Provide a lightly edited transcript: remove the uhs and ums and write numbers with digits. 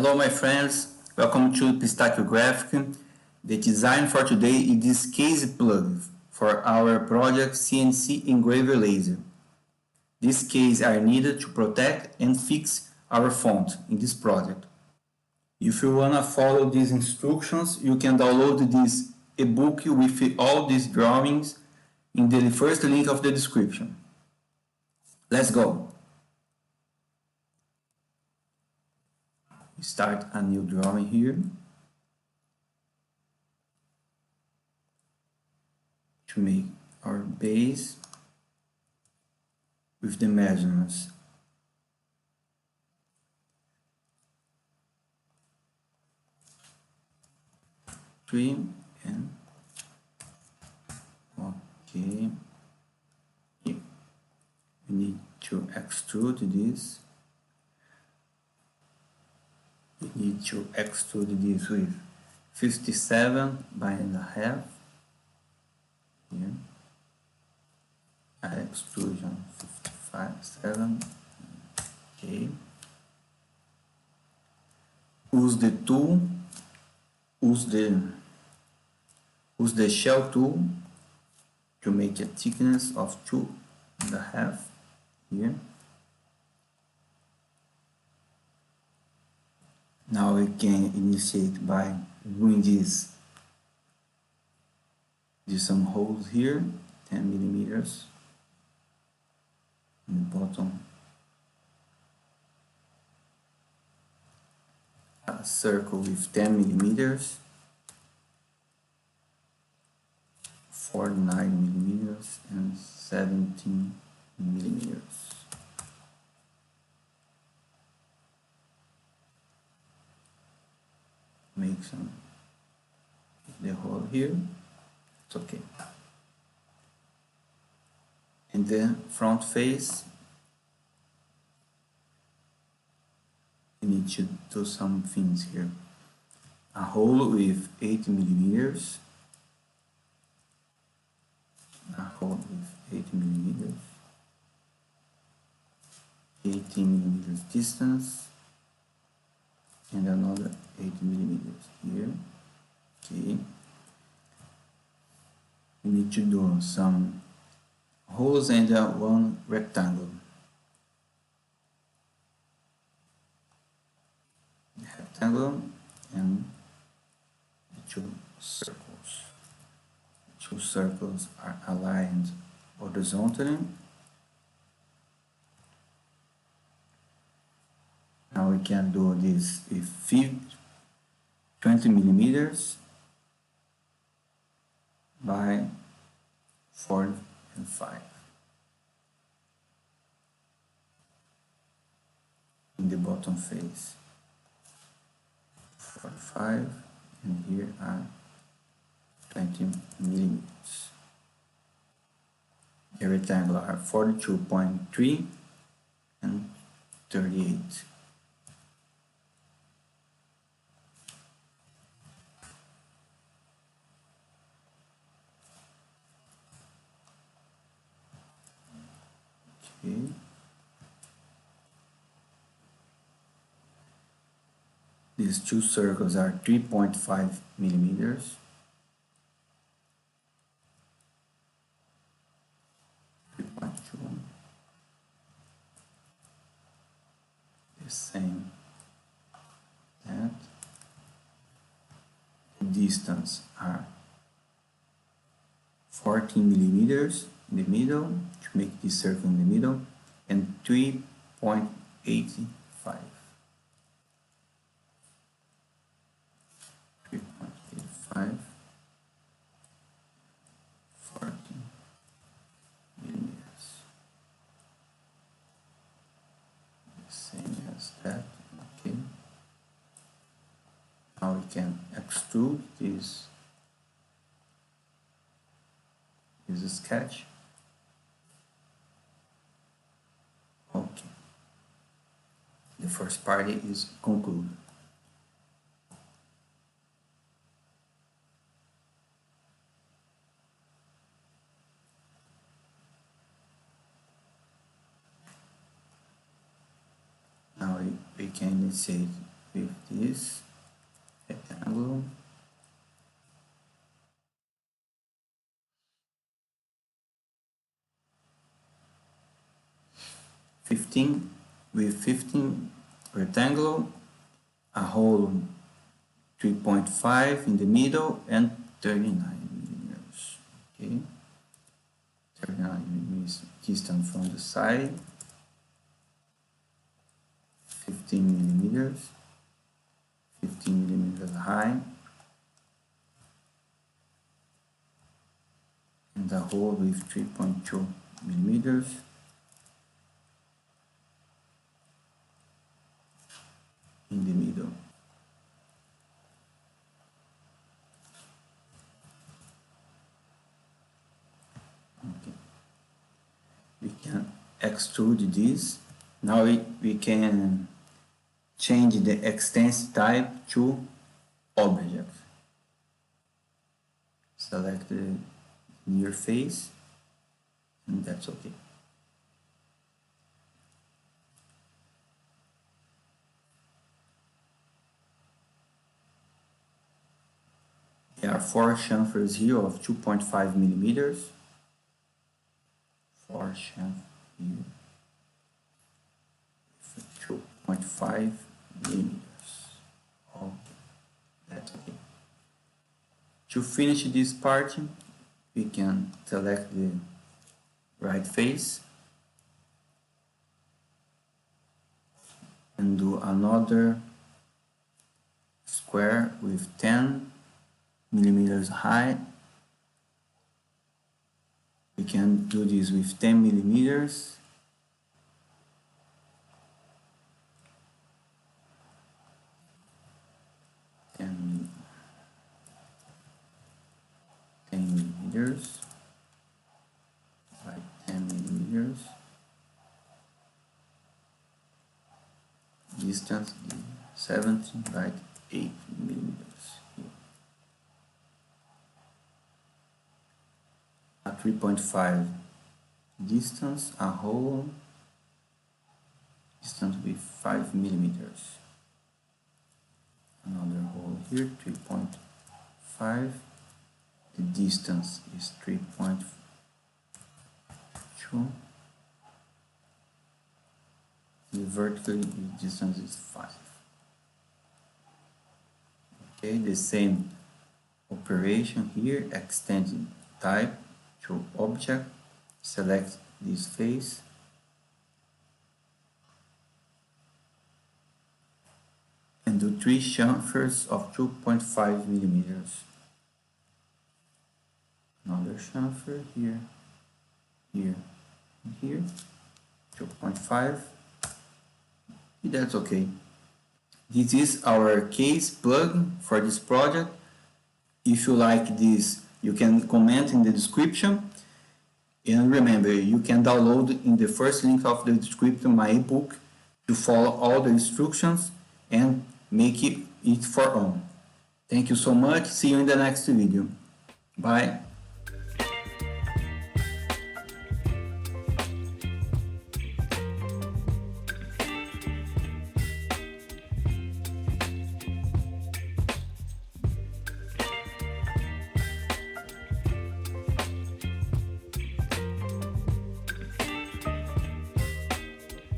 Hello my friends, welcome to Pistacchio Graphic. The design for today is this case plug for our project CNC engraver laser. These cases are needed to protect and fix our font in this project. If you wanna follow these instructions, you can download this ebook with all these drawings in the first link of the description. Let's go! Start a new drawing here. To make our base with the measurements. Trim and okay. Here. We need to extrude this. We need to extrude this with 57 by and a half. Here. Extrusion 57. Okay. Use the tool. Use the shell tool to make a thickness of 2.5 here. Now we can initiate by doing this. There's some holes here, 10 millimeters in the bottom. A circle with 10 millimeters, 49 millimeters, and 17 millimeters. Make some the hole here. It's okay. In the front face, you need to do some things here. A hole with 8 millimeters. A hole with 8 millimeters. 18 millimeters distance. And another 8 millimeters here. Okay. We need to do some holes and one rectangle. Rectangle and two circles. Two circles are aligned horizontally. Now we can do this with 20 millimeters by 4 and 5 in the bottom face. 45 and here are 20 millimeters. The rectangle are 42.3 and 38. Okay. These two circles are 3.5 millimeters. 3.2. The same. That. The distance are 14 millimeters in the middle to make this circle in the middle, and 3.85. 3.85, 14 millimeters. The same as that. Okay. Now we can extrude this sketch. Okay. The first part is concluded. Now we can initiate with this rectangle. With 15 rectangle, a hole 3.5 in the middle and 39 millimeters. Okay, 39 millimeters distance from the side, 15 millimeters, 15 millimeters high, and a hole with 3.2 millimeters. In the middle. Okay. We can extrude this. Now we can change the extents type to object. Select the near face, and that's okay. There are 4 chamfers here of 2.5 millimeters. 4 chamfers here with 2.5 millimeters. Oh, that's okay. To finish this part, we can select the right face and do another square with 10 millimeters high. We can do this with 10 millimeters. And 10 millimeters by 10 millimeters. Distance 70 by 8 millimeters. A 3.5 distance, a hole distance with 5 millimeters. Another hole here, 3.5. The distance is 3.2. The vertical distance is 5. Okay, the same operation here, extending type to object, select this face, and do 3 chamfers of 2.5 millimeters. Another chamfer here, here, and here, 2.5. That's okay. This is our case plug for this project. If you like this, you can comment in the description. And remember, you can download in the first link of the description my ebook to follow all the instructions and make it for own. Thank you so much. See you in the next video. Bye.